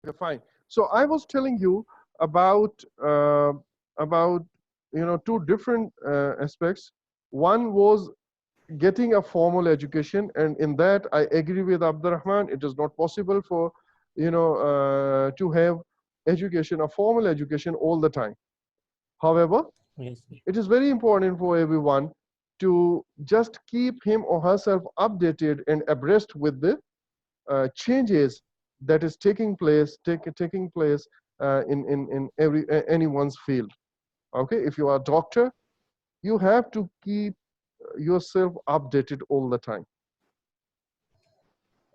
Okay, fine. So I was telling you about about two different aspects. One was getting a formal education, and in that I agree with Abdurrahman. It is not possible for to have education, a formal education, all the time. However, Yes, sir. it is very important for everyone to just keep him or herself updated and abreast with the changes that is taking place in anyone's field. Okay, if you are a doctor, you have to keep yourself updated all the time.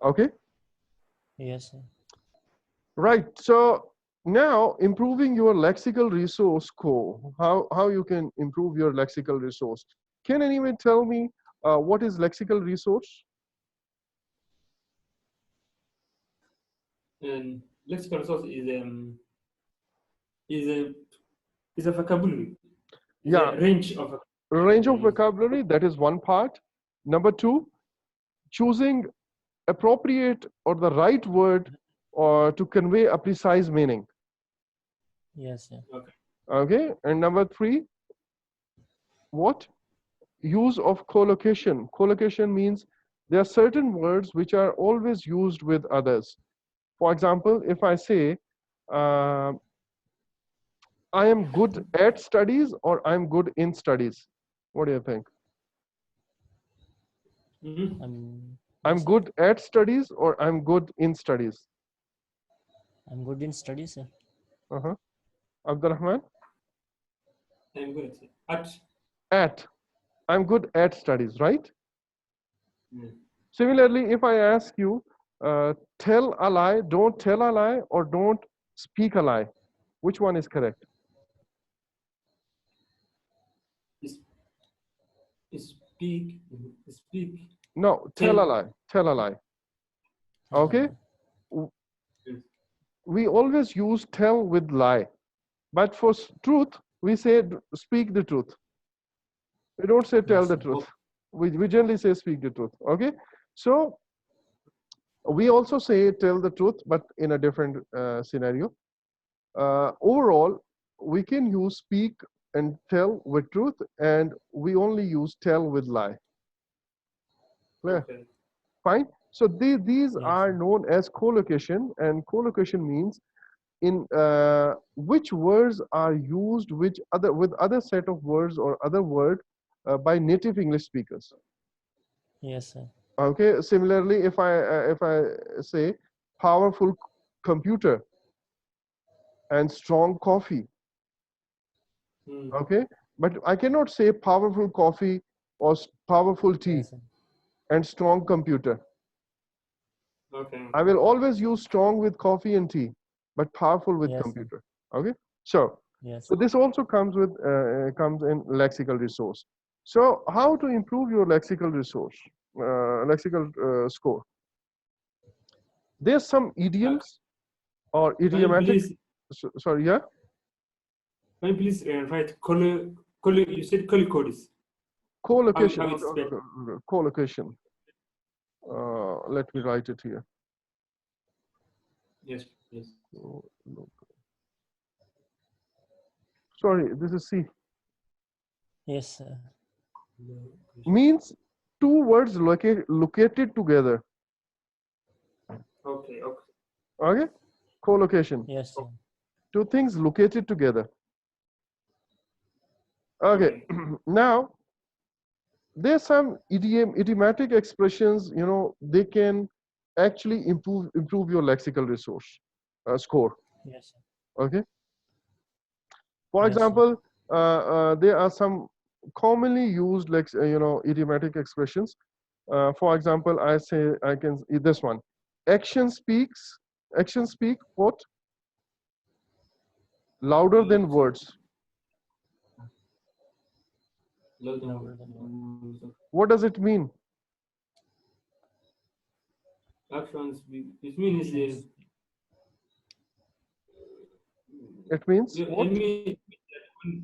Okay, Yes, sir. right. So now improving your lexical resource score. How you can improve your lexical resource? Can anyone tell me what is lexical resource? And lexical resource is a is a vocabulary, is Yeah, a range of range of vocabulary. vocabulary, that is one part. Number two, choosing appropriate or the right word or to convey a precise meaning. Yes, sir. Okay. Okay, and number three, what? Use of collocation. Collocation means there are certain words which are always used with others. For example, if I say, uh, I am good at studies or I'm good in studies, what do you think? Mm-hmm. I'm Yes, sir. good at studies or I'm good in studies? I'm good in studies, sir. Uh-huh. Abdurrahman? I'm good at. At. I'm good at studies, right? Mm. Similarly, if I ask you, tell a lie, don't tell a lie, or don't speak a lie, which one is correct? Is speak speak No, tell tell. a lie, tell a lie. Okay? Yes. We always use tell with lie, but for truth, we say speak the truth. We don't say tell Yes, the sir. truth. We generally say speak the truth. Okay? So we also say tell the truth, but in a different scenario. Overall, we can use speak and tell with truth, and we only use tell with lie. Clear? Okay. Fine. So these Yes, are sir. known as collocation, and collocation means in which words are used which other with other set of words or other word by native English speakers. Yes, sir. Okay. Similarly, if I say powerful computer and strong coffee, Mm. okay, but I cannot say powerful coffee or powerful tea Yes, sir. and strong computer. Okay. I will always use strong with coffee and tea, but powerful with Yes, sir. computer. Okay, so Yes, so sir. this also comes with comes in lexical resource. So how to improve your lexical resource, lexical score? There's some Uh, idioms or can you idiomatic. please Sorry, yeah, write you said colloquies. collocation. How it's spelled? Collocation. Let me write it here. Yes. Yes. Sorry, this is C. Yes, sir. Means two words located together. Okay. Okay. Okay, collocation. Yes, sir. Two things located together. Okay, Okay. now there's some idiomatic expressions. They can actually improve your lexical resource score. Yes, sir. Okay, for Yes, sir. example, there are some commonly used idiomatic expressions. For example, I can this one. Action speaks. Action speak what? Louder than Let's words. load Louder them. than word. What does it mean? Actions. It means Actions. It means I what? mean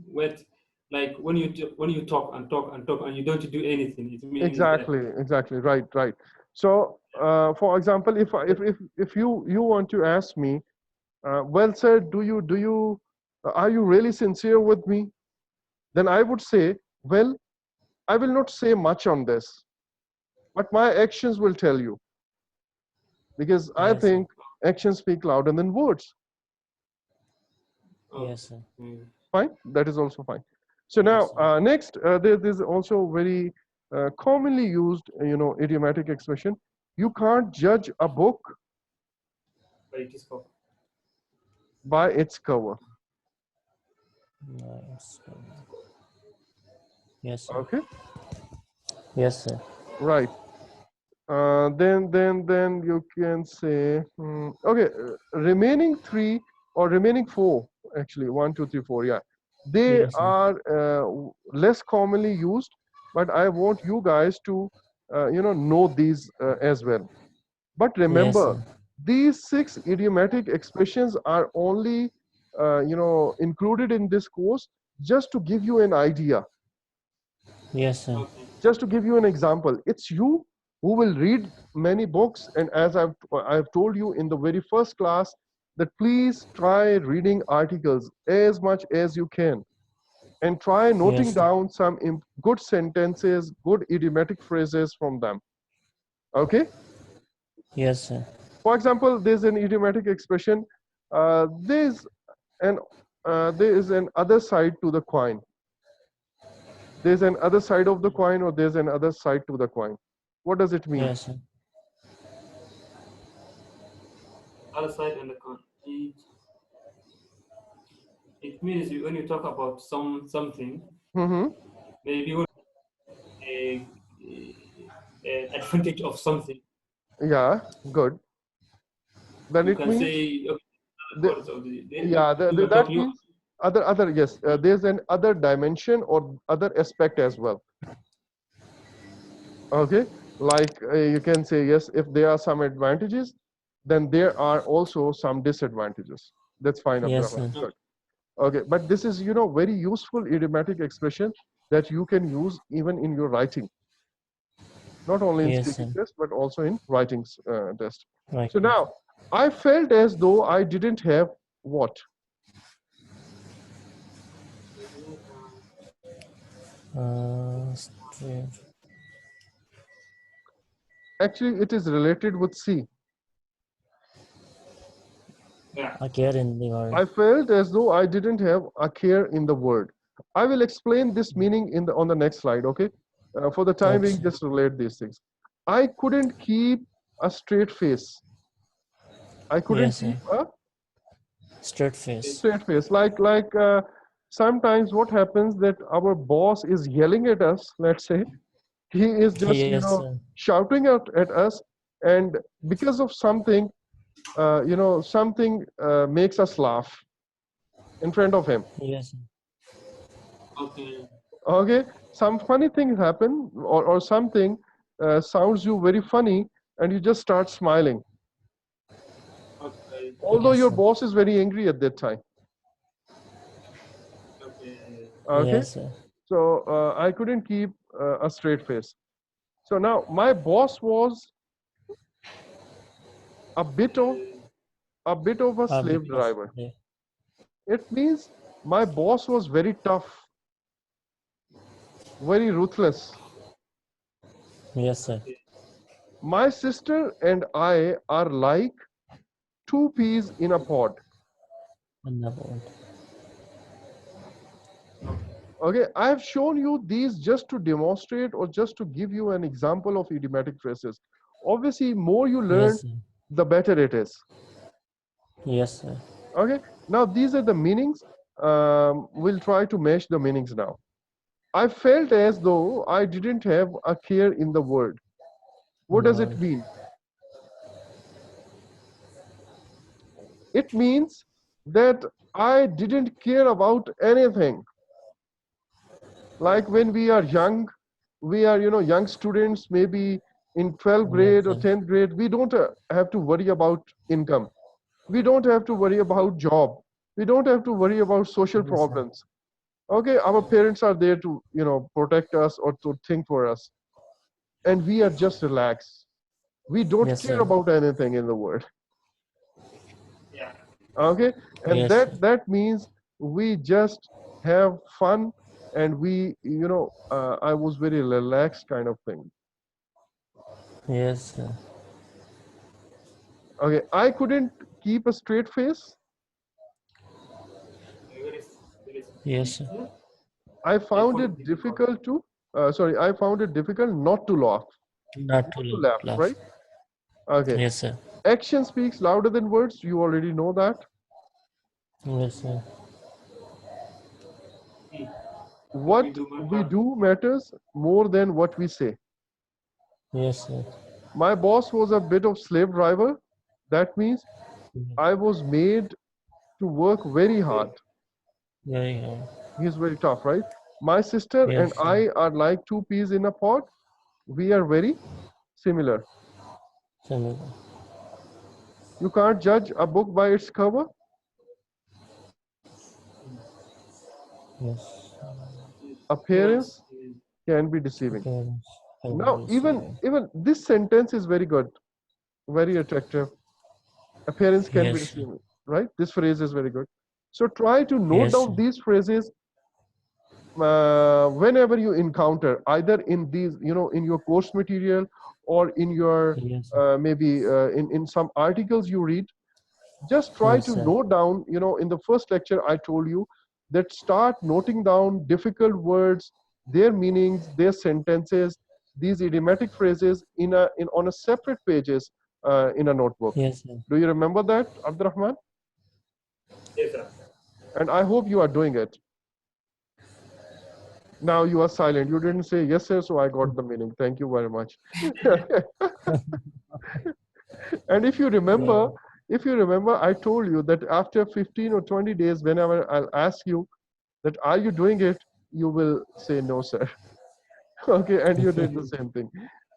what like when you talk and talk and talk and you don't do anything. It means that. Exactly. Right. So, for example, if you want to ask me, well, sir, are you really sincere with me? Then I would say, well, I will not say much on this, but my actions will tell you, because I Yes, sir. think actions speak louder than words. Yes, sir. Fine, that is also fine. So now, Yes, sir. next, there's also very commonly used, idiomatic expression. You can't judge a book But it is called. by its cover. Yes, sir. Yes, sir. Okay, Yes, sir. right. Then you can say, okay, remaining three or remaining four, actually, 1, 2, 3, 4, yeah. They Yes, sir. are less commonly used, but I want you guys to, know these as well. But Yes, remember, sir. these 6 idiomatic expressions are only, included in this course just to give you an idea, Yes, sir. Okay. just to give you an example. It's you who will read many books, and as I've told you in the very first class, that please try reading articles as much as you can, and try noting Yes, sir. down some good sentences, good idiomatic phrases from them. Okay. Yes, sir. For example, there's an idiomatic expression. Uh, there's an there is an other side to the coin. There's an other side of the coin, or there's an other side to the coin. What does it mean? Yes, sir. Other side and the con. It means when you talk about something, Mm-hmm. maybe when a, advantage of something, Yeah, good. Then you it can means, say okay, the, words of the yeah, you can talk that new. means other, yes, there's an other dimension or other aspect as well. Okay, like you can say, yes, if there are some advantages, then there are also some disadvantages. That's fine, Yes, Abdurrahman. sir. Good. Okay, but this is, very useful idiomatic expression that you can use even in your writing, not only in Yes, speaking sir. test, but also in writing test. Right. So now, I felt as though I didn't have what? Straight. Actually, it is related with C. Yeah. A care in the world. I felt as though I didn't have a care in the word. I will explain this meaning on the next slide, okay? For the time Okay, being, sir. just relate these things. I couldn't keep a straight face. I couldn't Yes, keep sir. a Straight face. straight face. Sometimes what happens that our boss is yelling at us, let's say, he is just, Yes, sir. shouting out at us, and because of something, something makes us laugh in front of him. Yes, sir. Okay. Okay, some funny thing happen, or something sounds you very funny, and you just start smiling, Okay. although Yes, your sir. boss is very angry at that time. Okay. Okay, Yes, sir. so I couldn't keep a straight face. So now my boss was a bit of a A bit slave of driver. day. It means my boss was very tough, very ruthless. Yes, sir. Okay. My sister and I are like two peas in a pod. And about. Okay. Okay, I have shown you these just to demonstrate or just to give you an example of idiomatic phrases. Obviously, more you learn, Yes, sir. the better it is. Yes, sir. Okay, now these are the meanings. We'll try to match the meanings now. I felt as though I didn't have a care in the world. In What the does it world. mean? It means that I didn't care about anything. Like when we are young, we are, young students, maybe in 12th Yes, grade or sir. 10th grade, we don't have to worry about income. We don't have to worry about job. We don't have to worry about social Yes, sir. problems. Okay, our parents are there to, protect us or to think for us. And we are just relaxed. We don't Yes, care sir. about anything in the world. Yeah. Okay, and Yes, sir. that means we just have fun, and we, I was very relaxed kind of thing. Yes, sir. Okay, I couldn't keep a straight face. Where is Yes, sir. here? I I found found it it difficult. difficult to, sorry, I found it difficult not to laugh, Not to not to laugh, laugh. right? Okay, Yes, sir. action speaks louder than words. You already know that. Yes, sir. See, what we What do we matter. do matters more than what we say. Yes, sir. My boss was a bit of slave driver. That means I was made to work very hard. Very hard. He's very tough, right? My sister and Yes, sir. I are like two peas in a pod. We are very similar. Similar. You can't judge a book by its cover. Yes. Appearance Appearance is can be deceiving. Appearance can be Now, even deceiving. even this sentence is very good, very attractive. Appearance can be Yes, sir. deceiving, right? This phrase is very good. So try to note Yes, sir. down these phrases whenever you encounter, either in these, in your course material, or in your Yes, sir. maybe in some articles you read. Just try Yes, to sir. note down, in the first lecture I told you that start noting down difficult words, their meanings, their sentences, these idiomatic phrases in on a separate pages in a notebook. Yes, sir. Do you remember that, Abdurrahman? yes, sir. And I hope you are doing it. Now you are silent. You didn't say yes, sir, so I got the meaning. Thank you very much. And Yeah. if you remember, I told you that after 15 or 20 days, whenever I'll ask you that are you doing it, you will say no, sir. Okay, and you did the same thing.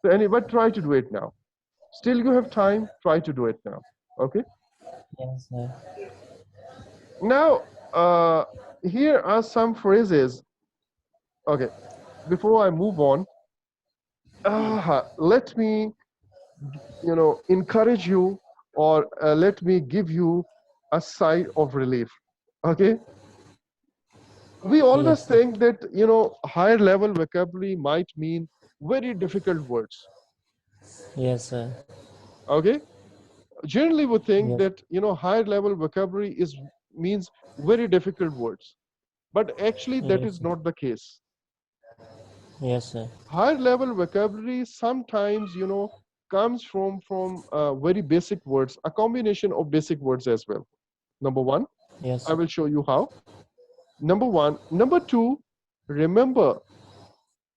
So but try to do it now. Still you have time, try to do it now. Okay. Yes, sir. Now here are some phrases. Okay, before I move on, let me encourage you, or let me give you a sigh of relief. Okay, we always Yes, sir. think that higher level vocabulary might mean very difficult words. Yes, sir. Okay, generally we think Yes. that higher level vocabulary is means very difficult words, but actually that Yes, is sir. not the case. Yes, sir. Higher level vocabulary sometimes comes from very basic words, a combination of basic words as well. Number one, Yes, I sir. will show you how. Number one. Number two, remember,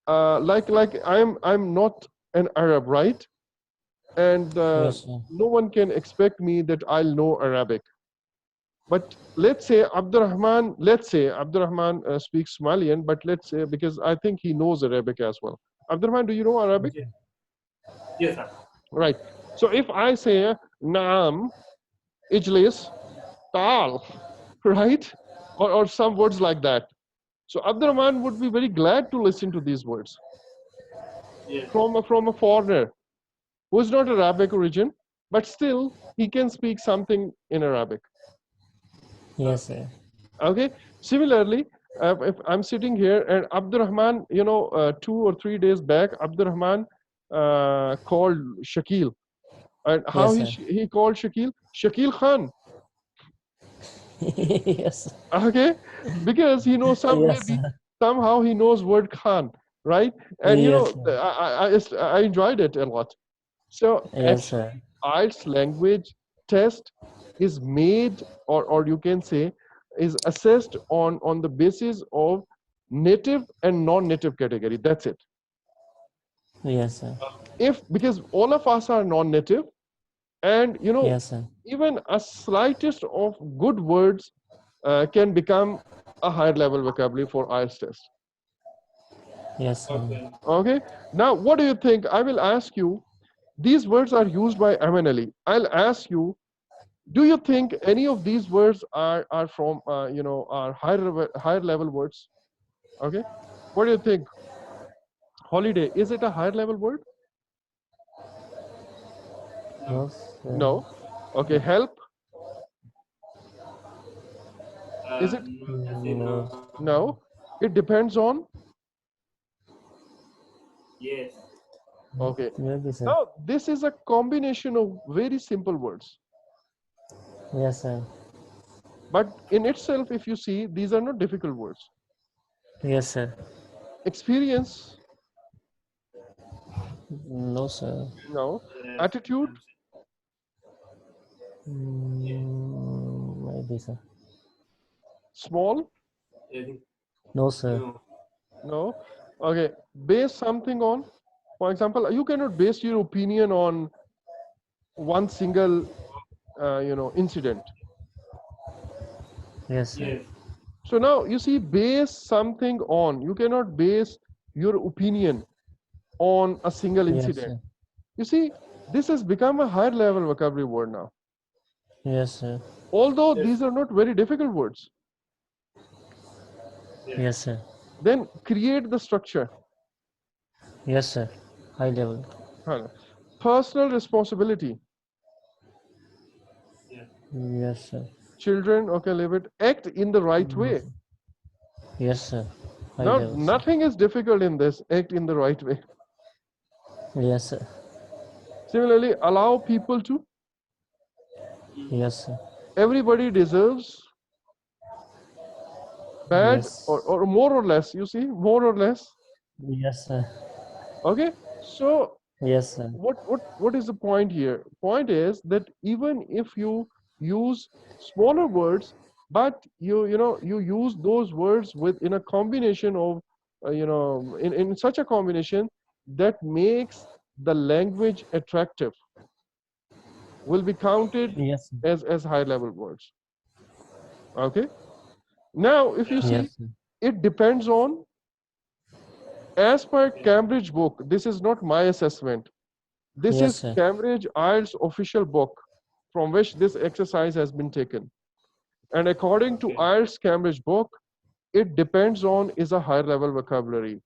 like I'm not an Arab, right? And Yes, sir. no one can expect me that I'll know Arabic. But let's say Abdurrahman speaks Somalian, but let's say, because I think he knows Arabic as well. Abdurrahman, do you know Arabic? Yes, yes, sir. Right. So if I say Naam, Ijlis, Tal, right? Or some words like that. So Abdurrahman would be very glad to listen to these words Yes, from a foreigner who is not Arabic origin, but still he can speak something in Arabic. Yes, okay. sir. Okay. Similarly, if I'm sitting here and Abdurrahman, 2 or 3 days back, Abdurrahman called Shakil. And how Yes, sir. he called Shakil? Shakil Khan. Yes. Okay, because he knows Yes, maybe sir. somehow he knows word Khan, right? And Yes, sir. I enjoyed it a lot. So Yes, actually, sir. IELTS language test is made, or you can say, is assessed on the basis of native and non-native category. That's it. Yes, sir. If because all of us are non-native, and Yes, sir. even a slightest of good words can become a higher level vocabulary for IELTS test. Yes, sir. Okay. Okay. Now, what do you think? I will ask you. These words are used by MNLE. I'll ask you. Do you think any of these words are from are higher level words? Okay. What do you think? Holiday, is it a higher level word? No. Yes, sir. No. Okay. Help. Is it? No, I say No. no. No. It depends on. Yes. Okay. Maybe, sir. Now, this is a combination of very simple words. Yes, sir. But in itself, if you see, these are not difficult words. Yes, sir. Experience, No, sir. no. Yes. Attitude, Maybe, sir. small, I think No, sir. no. no. Okay. Base something on. For example, you cannot base your opinion on one single, incident. Yes, sir. Yes. So now you see, base something on. You cannot base your opinion on a single Yes, incident. sir. You see, this has become a higher level vocabulary word now. Yes, sir. Although Yes. these are not very difficult words. Yes, sir. Then create the structure. Yes, sir. High level. Personal responsibility. Yes. Yes, sir. Children, okay, leave it. Act in the right way. Yes, sir. High Now, level, sir. nothing is difficult in this. Act in the right way. Yes, sir. Similarly, allow people to. Yes, sir. Everybody deserves. Bad Yes. or more or less. You see, more or less. Yes, sir. Okay. So Yes, sir. what is the point here? Point is that even if you use smaller words, but you use those words with in a combination of in such a combination that makes the language attractive, will be counted Yes, sir. as high level words. Okay. Now if you see, Yes, sir. it depends on, as per Cambridge book, this is not my assessment. This Yes, is sir. Cambridge IELTS official book from which this exercise has been taken. And according to Okay. IELTS Cambridge book, it depends on is a higher level vocabulary. Yes,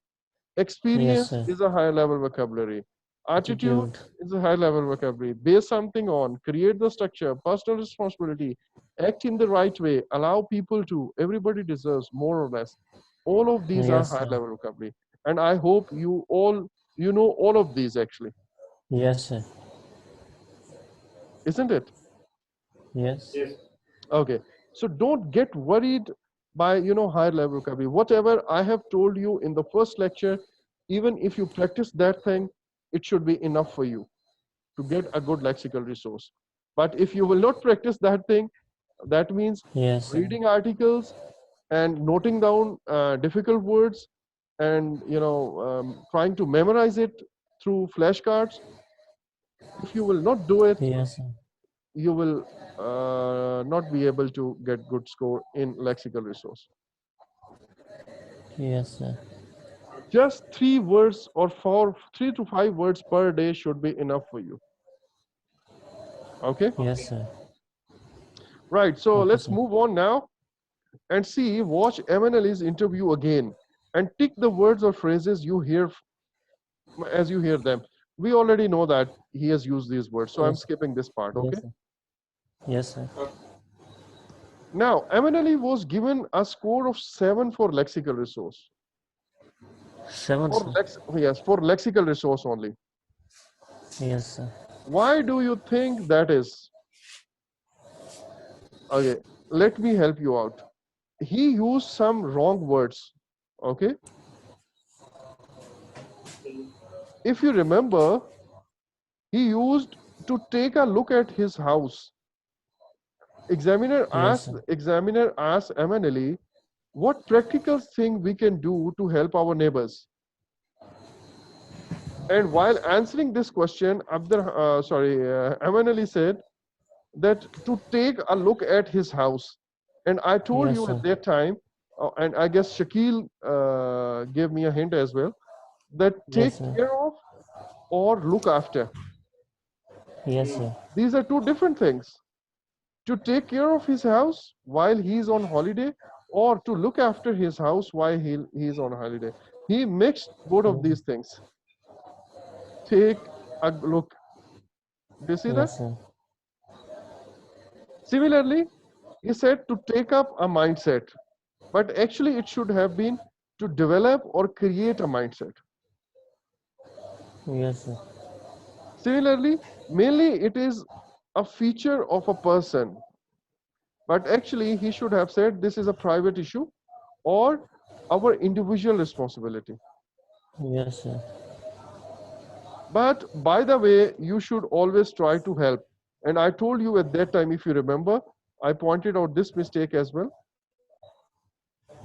Experience sir. is a higher level vocabulary. Attitude Attitude. is a high level vocabulary. Base something on, create the structure, personal responsibility, act in the right way, allow people to, everybody deserves, more or less. All of these are Yes, high sir. level vocabulary. And I hope you know all of these actually, Yes, sir. isn't it? Yes. Yes. Okay. So don't get worried by, higher level vocabulary. Whatever I have told you in the first lecture, even if you practice that thing, it should be enough for you to get a good lexical resource. But if you will not practice that thing, that means Yes, sir. reading articles and noting down difficult words and, trying to memorize it through flashcards. If you will not do it, Yes, sir. you will not be able to get good score in lexical resource. Yes, sir. Just 3 words or 3 to 5 words per day should be enough for you. Okay, Yes, sir. right. So Okay, let's sir. move on now and watch Emanali's interview again and tick the words or phrases you hear as you hear them. We already know that he has used these words, so I'm Yes. skipping this part. Yes, Okay. sir. Yes, sir. Now, Emanali was given a score of 7 for lexical resource. 7, sir. Yes, for lexical resource only. Yes, sir. Why do you think that is? Okay, let me help you out. He used some wrong words. Okay, if you remember, he used to take a look at his house. Yes, sir. Examiner asked Emanali, what practical thing we can do to help our neighbors? And while answering this question, Emanali said that to take a look at his house. And I told Yes, you sir. at that time, and I guess Shakil gave me a hint as well, that take Yes, sir. care of or look after. Yes, sir. These are two different things. To take care of his house while he's on holiday, or to look after his house while he's on holiday. He mixed both of these things. Take a look. Do you see that? Yes, sir. Similarly, He said to take up a mindset, but actually it should have been to develop or create a mindset. Yes, sir. Similarly, mainly it is a feature of a person, but actually he should have said this is a private issue or our individual responsibility. Yes, sir. But by the way, you should always try to help. And I told you at that time, if you remember, I pointed out this mistake as well.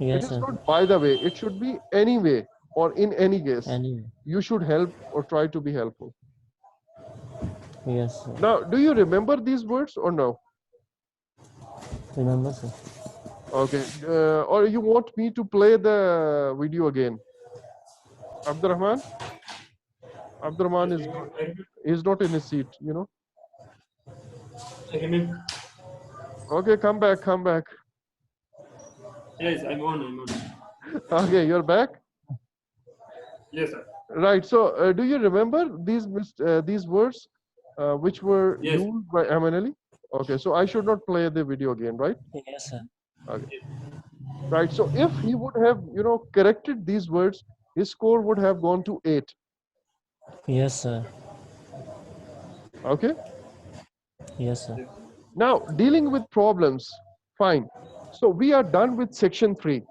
It Yes, is sir. not by the way, it should be anyway or in any case. Anyway. You should help or try to be helpful. Yes, sir. Now, do you remember these words or no? Remember, sir. Okay. Or you want me to play the video again? Abdurrahman? Abdurrahman Yes, is not, he's not in his seat, you know. I remember. Okay, come back, come back. Yes, I'm on. Okay, you're back. Yes, sir. Right. So, do you remember these words which were Yes. used by Amanali? Okay. So I should not play the video again, right? Yes, sir. Okay. Right. So if he would have, corrected these words, his score would have gone to 8. Yes, sir. Okay. Yes, sir. Now, dealing with problems, fine. So we are done with section 3.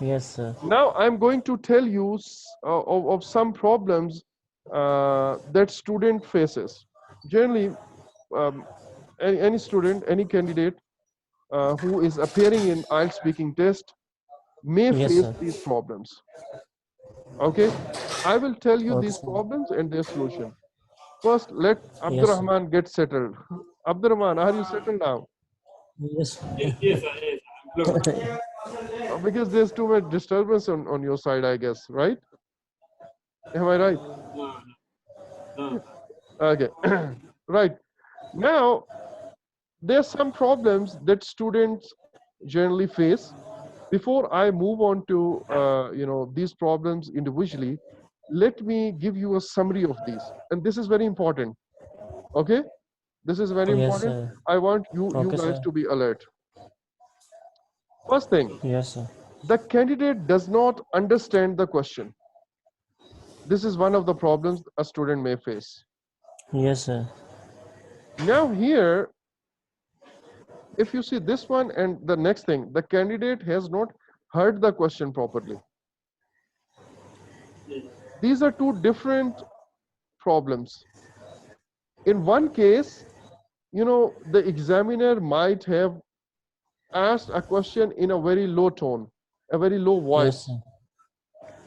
Yes, sir. Now I'm going to tell you of some problems that student faces. Generally, um, any student, any candidate who is appearing in IELTS speaking test may Yes, face sir. these problems. Okay, I will tell you Okay, these sir. problems and their solution. First, let Yes, sir. Abdurrahman get settled. Abdurrahman, are you settled now? Yes. Yes, sir. Yes, I'm close. Because there's too much disturbance on your side, I guess, right? Am I right? No. Okay, right. Now, there's some problems that students generally face. Before I move on to these problems individually, let me give you a summary of these, and this is very important. Okay, this is very Yes, important. sir. I want you Okay, guys sir. to be alert. First thing, Yes, sir. the candidate does not understand the question. This is one of the problems a student may face. Yes, sir. Now here, if you see this one and the next thing, the candidate has not heard the question properly. Yes. These are two different problems. In one case, the examiner might have asked a question in a very low tone, a very low Yes, voice. sir.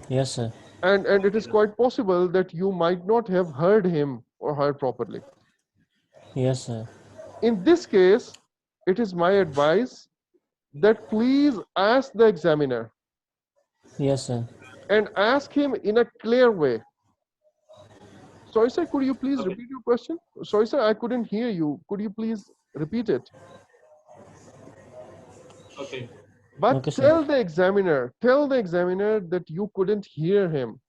Yes, sir. And it is quite possible that you might not have heard him or her properly. Yes, sir. In this case, it is my advice that please ask the examiner Yes, sir. and ask him in a clear way. Sorry, sir, could you please repeat your question? Sorry, sir, I couldn't hear you. Could you please repeat it? Okay. But Okay, sir. tell the examiner that you couldn't hear him.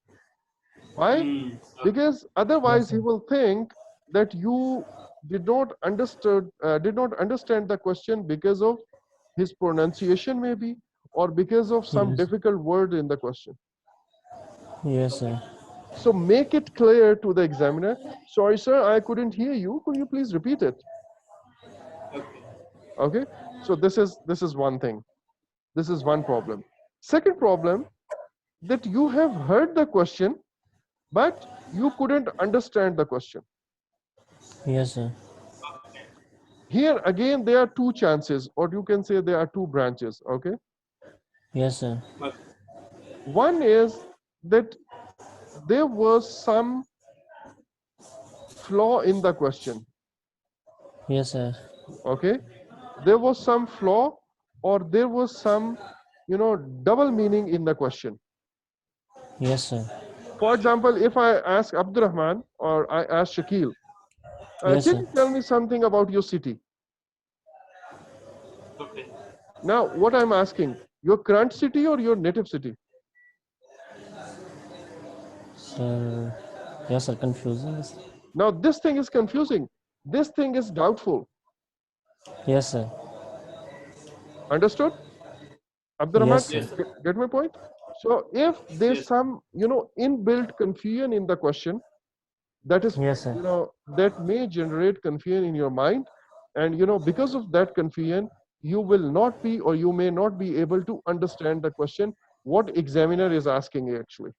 Why? Okay. Because otherwise Yes, he sir. will think that you did not understand the question because of his pronunciation maybe, or because of some Yes. difficult word in the question. Yes, sir. So make it clear to the examiner. Sorry, sir, I couldn't hear you. Could you please repeat it? Okay. Okay. So this is one thing. This is one problem. Second problem, that you have heard the question, but you couldn't understand the question. Yes, sir. Here again, there are two chances, or you can say there are two branches. Okay. Yes, sir. One is that there was some flaw in the question. Yes, sir. Okay. There was some flaw, or there was some, double meaning in the question. Yes, sir. For example, if I ask Abdurrahman or I ask Shakil, Yes, can sir. you tell me something about your city? Okay. Now, what I'm asking, your current city or your native city? Sir. Yes, sir. Confusing. Now, this thing is confusing. This thing is doubtful. Yes, sir. Understood? Abdurrahman, Yes, Yes, sir. sir. get my point? So if there's Yes. some, inbuilt confusion in the question, that is, Yes, sir. that may generate confusion in your mind, and because of that confusion, you will not be, or you may not be able to understand the question, what examiner is asking actually.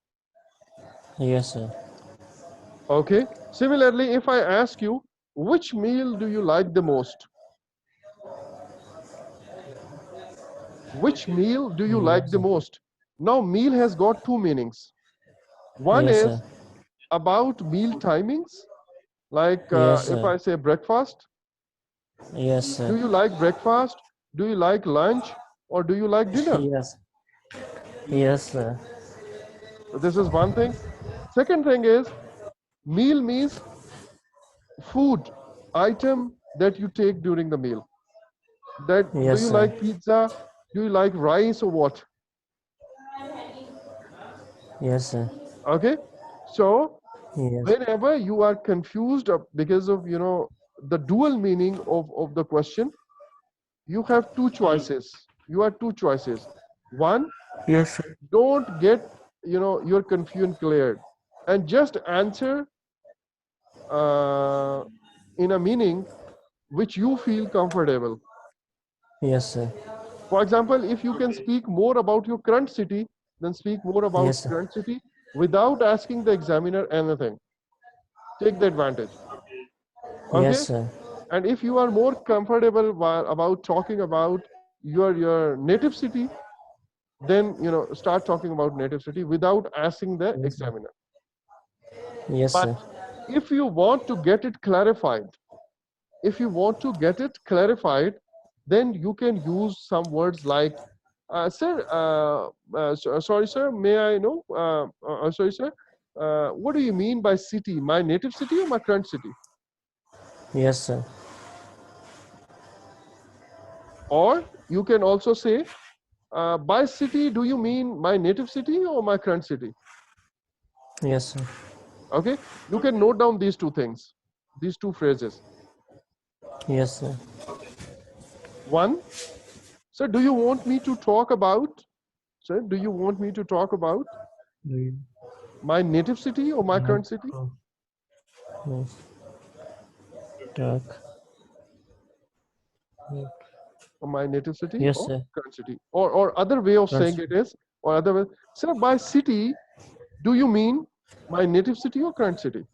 Yes, sir. Okay. Similarly, if I ask you, which meal do you like the most? Which Okay. meal do you like Yes, the sir. most? Now, meal has got two meanings. One Yes, sir. is about meal timings, like Yes, if sir. I say breakfast, Yes, do sir. you like breakfast? Do you like lunch? Or do you like dinner? Yes. Yes, sir. So this is one thing. Second thing is, meal means food item that you take during the meal. That, do Yes, you sir. like pizza? Do you like rice or what? Yes, sir. Okay. So Yes. whenever you are confused because of the dual meaning of the question, you have two Mm. choices. You have two choices. One, Yes, sir. don't get your confusion cleared, and just answer uh, in a meaning which you feel comfortable. Yes, sir. For example, if you can Okay. speak more about your current city, then speak more about Yes, sir. current city without asking the examiner anything. Take the advantage. Okay. Yes, Okay. sir. And if you are more comfortable about talking about your native city, then start talking about native city without asking the Yes, sir. examiner. Yes, But sir. if you want to get it clarified, if you want to get it clarified, then you can use some words like, sir, sorry, sir, may I know, sorry, sir, what do you mean by city? My native city or my current city? Yes, sir. Or you can also say, by city, do you mean my native city or my current city? Yes, sir. Okay, you can Okay. note down these two things, these two phrases. Yes, sir. Okay. One, sir, do you want me to talk about, sir, do you want me to talk about Mm. my native city or my Not current city? to- Yes. Okay. Talk. Or my native city Yes, or sir. current city? Or other way of saying Trans- it is, or other way, sir, by city, do you mean my native city or current city?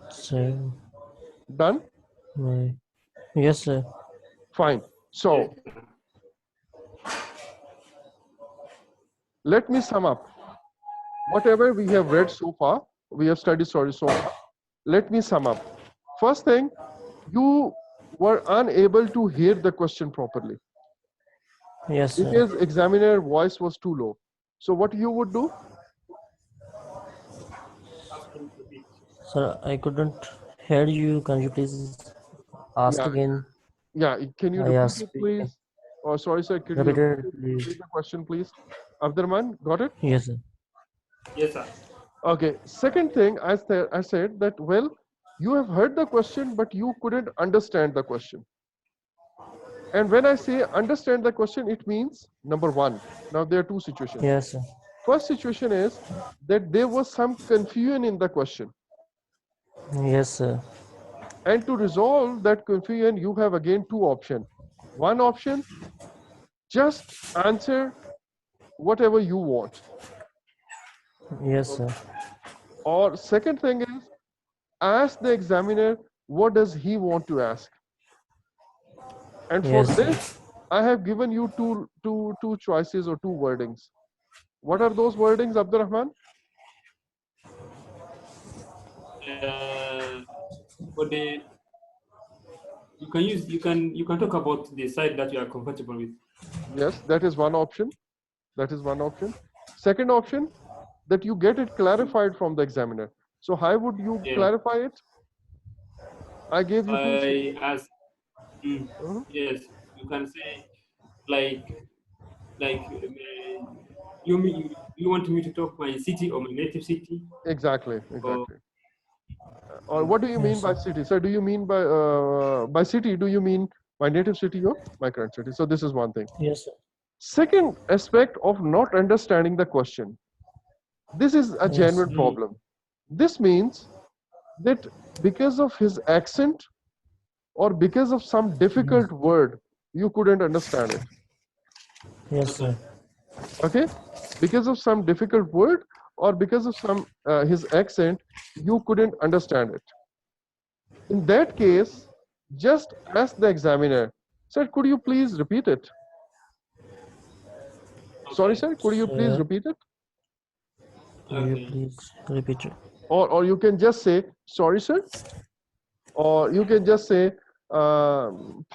so, Done? my- Yes, sir. Fine. Yes. So let me sum up. Whatever we have read so far, we have studied, sorry, so far. Let me sum up. First thing, you were unable to hear the question properly Yes, sir. because examiner voice was too low. So what you would do? Ask him to repeat. Sir, I couldn't hear you. Can you please ask Yeah, again? yeah. Can you I repeat asked it, speaking. please? Or sorry, sir. Could you Repeat repeat it, it? please. Repeat the question, please. Abdurrahman, got it? Yes, sir. Yes, sir. Okay. Second thing, I said that, well, you have heard the question, but you couldn't understand the question. And when I say understand the question, it means number one. Now there are two situations. Yes, sir. First situation is that there was some confusion in the question. Yes, sir. And to resolve that confusion, you have again two options. One option, just answer whatever you want. Yes, sir. Okay. Or second thing is, ask the examiner what does he want to ask. And for Yes, sir. this, I have given you two choices or two wordings. What are those wordings, Abdurrahman? Uh, for the you can talk about the side that you are comfortable with. Yes, that is one option. That is one option. Second option, that you get it clarified from the examiner. So how would you Yeah. clarify it? I gave you two. I as Mhm. yes, you can say like you want me to talk my city or my native city Exactly, or exactly. Or what do you mean Yes, by sir. city? So do you mean by city? Do you mean My native city or my current city. So this is one thing. Yes, sir. Second aspect of not understanding the question. This is a Yes, genuine sir. problem. This means that because of his accent or because of some Yes, difficult word, you couldn't understand it. yes, sir. Okay? Because of some difficult word or because of some his accent, you couldn't understand it. In that case, just ask the examiner, sir, could you please repeat it? Sorry, Okay. sir, could you please Sir, repeat it? could you Okay. please repeat it? Or you can just say, sorry, sir. Or you can just say,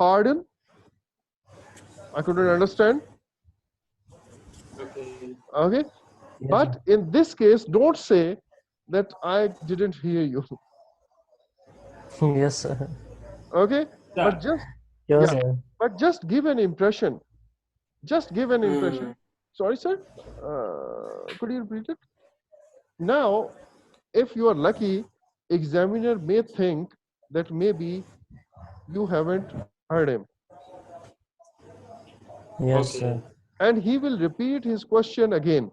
pardon, I couldn't understand. Okay. Okay? Yes, But in this case, don't say that I didn't hear you. sir. Yes, sir. Okay? But That. just, Yes, yeah, sir. but just give an impression. Just give an impression. Mm, Sorry, sir, could you repeat it? Now, if you are lucky, examiner may think that maybe you haven't heard him. Yes, okay. sir. And he will repeat his question again.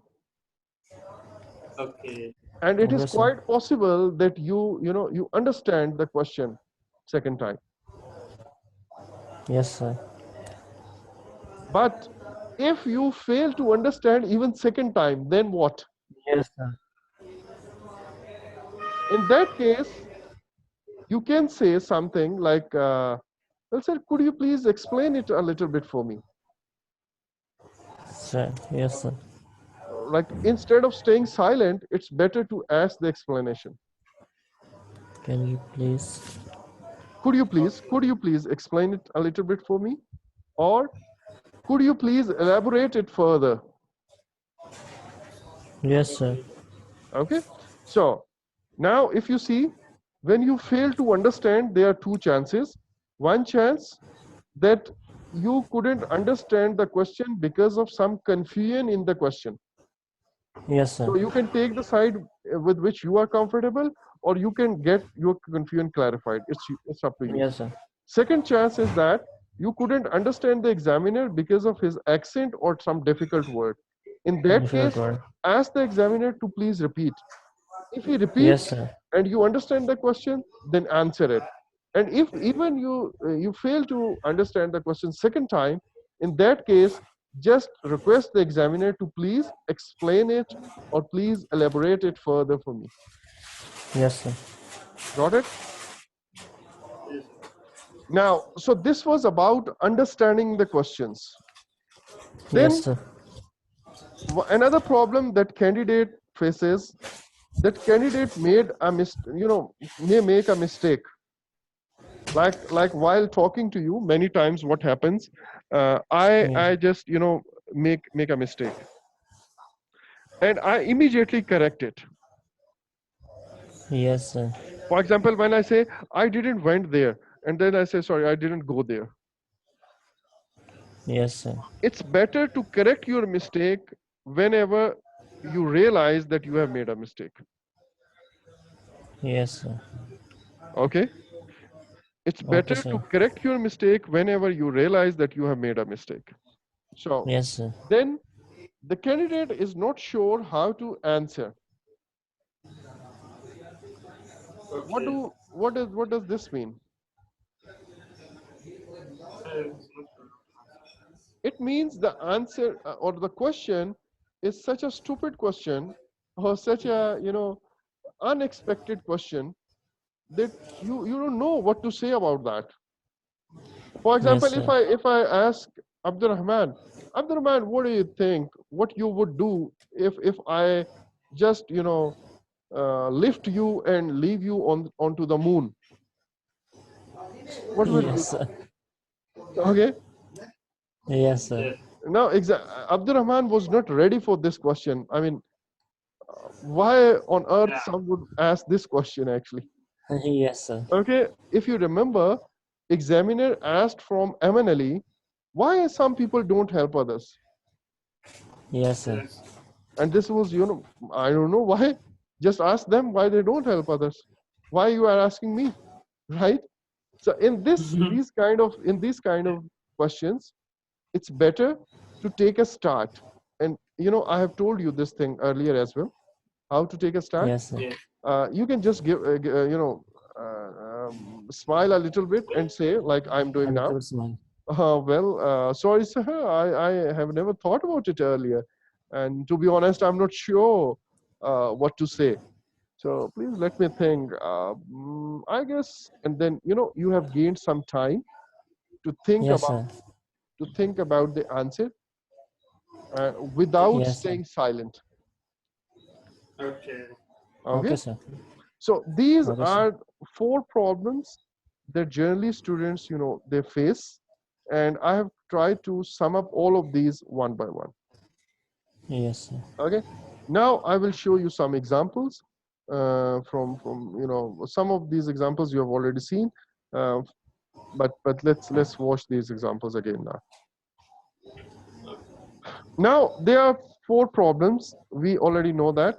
Okay. And it is Yes, sir. quite possible that you understand the question second time. Yes, sir. But if you fail to understand even second time, then what? Yes, sir. In that case, you can say something like, well, sir, could you please explain it a little bit for me? Sir. Yes, sir. Like instead of staying silent, it's better to ask the explanation. Can you please? Could you please explain it a little bit for me? Or could you please elaborate it further? Yes, sir. Okay. So now if you see, when you fail to understand, there are two chances. One chance that you couldn't understand the question because of some confusion in the question. Yes, sir. So you can take the side with which you are comfortable, or you can get your confusion clarified. It's up to you. Yes, sir. Second chance is that you couldn't understand the examiner because of his accent or some difficult word. In that Difficult case, word. ask the examiner to please repeat. If he Yes, repeats sir. and you understand the question, then answer it. And if even you fail to understand the question second time, in that case, just request the examiner to please explain it or please elaborate it further for me. Yes, sir. Got it? Yes. Now, so this was about understanding the questions. Yes, Then sir. another problem that candidate faces, that candidate made a may make a mistake. Like while talking to you, many times what happens, Yes. I just make a mistake, and I immediately correct it. Yes, sir. For example, when I say I didn't went there, and then I say sorry, I didn't go there. Yes, sir. It's better to correct your mistake whenever you realize that you have made a mistake. Yes, sir. Okay? It's Okay, better to sir. correct your mistake whenever you realize that you have made a mistake. So Yes, sir. then the candidate is not sure how to answer. Okay. What does this mean? It's not sure. It means the answer or the question is such a stupid question or such a unexpected question that you don't know what to say about that. For Yes, example, sir. if I ask Abdurrahman, Abdurrahman, what do you think? What you would do if I just lift you and leave you onto the moon? What will you Yes, do? sir. Okay. Yes, sir. Yes. Now, Abdurrahman was not ready for this question. I mean, why on earth Yeah. some would ask this question actually? Yes, sir. Okay, if you remember, examiner asked from MNLE, why some people don't help others? Yes, sir. Yes. And this was, I don't know why. Just ask them why they don't help others. Why you are asking me, right? So in these kind of questions, it's better to take a start. And I have told you this thing earlier as well, how to take a start. Yes, sir. Yes. You can just smile a little bit and say, like I'm A doing now. little smile. Sorry, sir, I have never thought about it earlier. And to be honest, I'm not sure what to say. So please let me think. I guess, and then you have gained some time to think Yes, about sir. the answer without Yes, sir. staying silent. Okay. Okay. Okay, sir. So these Okay, sir. are 4 problems that generally students they face, and I have tried to sum up all of these one by one. Yes, sir. Okay. Now I will show you some examples from some of these examples you have already seen, uh, but let's watch these examples again now. Now there are 4 problems. We already know that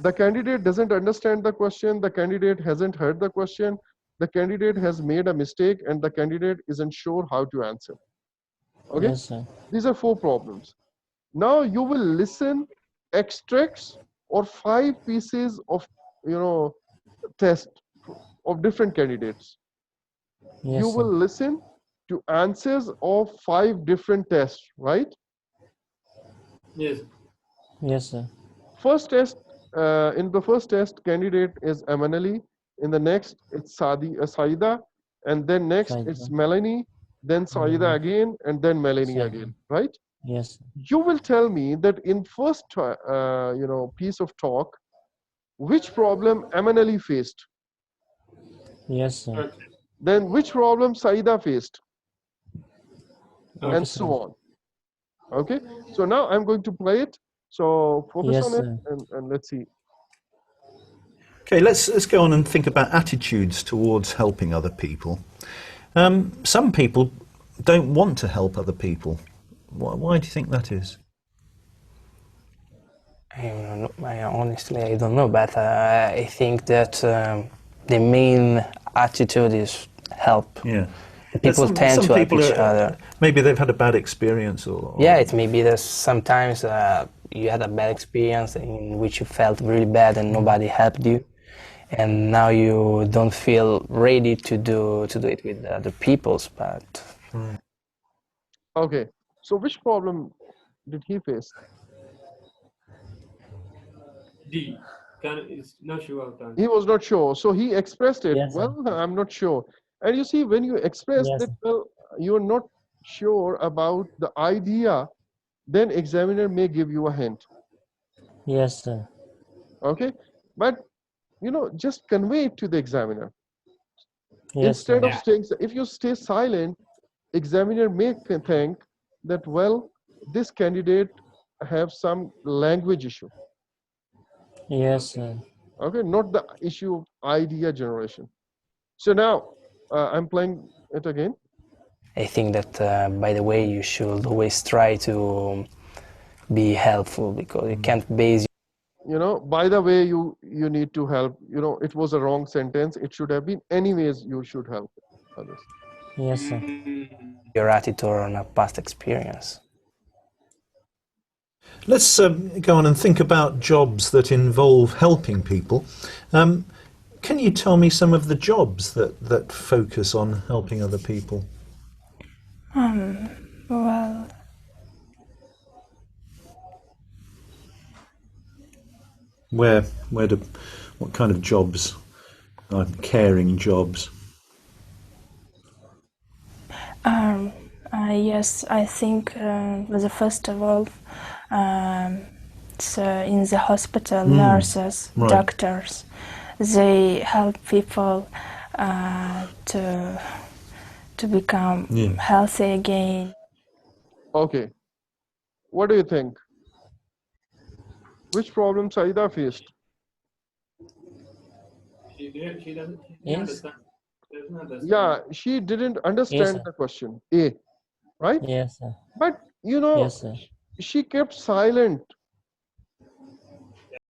the candidate doesn't understand the question, the candidate hasn't heard the question, the candidate has made a mistake, and the candidate isn't sure how to answer. Okay. Yes, sir. These are 4 problems. Now you will listen extracts or 5 pieces of test of different candidates. You Yes, sir. will listen to answers of 5 different tests, right? Yes. Yes, sir. First test, in the first test, candidate is Amanali. In the next, it's Saida, and then next it's Saida. Melanie, then Saida again, and then Melanie Saida. again, right? Yes, sir. You will tell me that in first piece of talk, which problem Amanali faced, Yes, sir. Okay. then which problem Saida faced, Okay, and sir. so on. Okay, so now I'm going to play it. So focus Yes, on it, sir. and let's see. Okay, let's go on and think about attitudes towards helping other people. Some people don't want to help other people. Why do you think that is? Honestly, I don't know, but I think that the main attitude is help. Yeah. People tend to help people each other. Maybe they've had a bad experience, or Yeah, it may be that sometimes you had a bad experience in which you felt really bad and nobody helped you, and now you don't feel ready to do it with other people's. But Okay, so which problem did he face? D. It's not sure how to answer. He was not sure, so he expressed it. Yes, sir. Well, I'm not sure. And you see, when you express Yes, that, sir. well, you're not sure about the idea, then examiner may give you a hint. Yes, sir. Okay, but just convey it to the examiner Yes, instead sir. of staying. If you stay silent, examiner may think that, well, this candidate have some language issue. Yes, sir. Okay, not the issue of idea generation. So now I'm playing it again. I think that, by the way, you should always try to be helpful, because you can't base By the way, you need to help. It was a wrong sentence. It should have been, anyways, you should help others. Yes, sir. your attitude on a past experience. let's go on and think about jobs that involve helping people. Can you tell me some of the jobs that focus on helping other people? Well, What kind of jobs? Caring jobs. yes, I think first of all, it's in the hospital, nurses, right. doctors, they help people to become Yeah. healthy again. Okay, what do you think? Which problem Saida faced? She doesn't Yes. understand. Doesn't understand. Yeah, she didn't understand sir. the question, A, right? Yes, sir. But Yes, sir. she kept silent